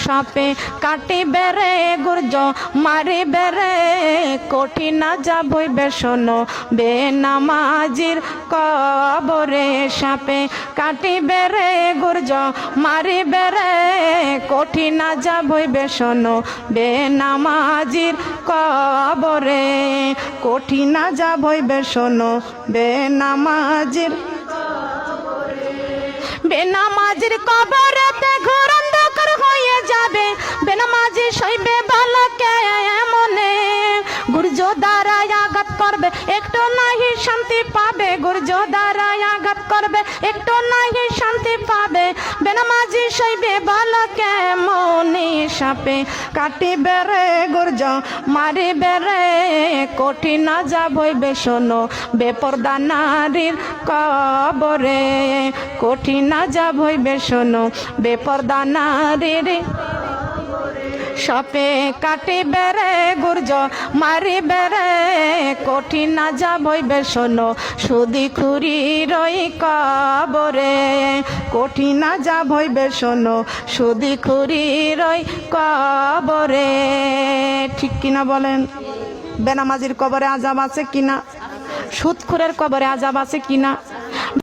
সাপে কাটিবে রে গুর্জ মারিবে রে কঠিন আযাব হইবে শোনো বেনামাজির কবরে সাপে কাটিবে রে গুর্জ মারিবে রে কঠিন আযাব হইবে শোনো বেনামাজির কবরে কঠিন আযাব হইবে শোনো বেনামাজির বেনামাজির কবরেতে ঘোর অন্ধকার হয়ে যাবে বেনামাজি সইবে বালকে এমনে গুর্জ দ্বারায় আঘাত করবে একটু নাহি শান্তি পাবে গুর্জ দ্বারায় আঘাত করবে একটু নাহি শান্তি পাবে বেনামাজি সইবে বালকে মনে সাপে কাটিবে রে গুর্জ মারিবে রে কঠিন আযাব হইবে শোনো বেপরদা নারীর কবরে কঠিন আযাব হইবে শোনো বেপরদা নারীর সাপে কাটিবে রে গুর্জ মারিবে রে কঠিন আযাব হইবে শোনো সুদি খুরির ওই কবরে কঠিন আযাব হইবে শোনো সুদি খুরির ওই কবরে ঠিক কিনা বলেন বেনামাজির কবরে আযাব আছে কিনা সুদখোরের কবরে আযাব আছে কিনা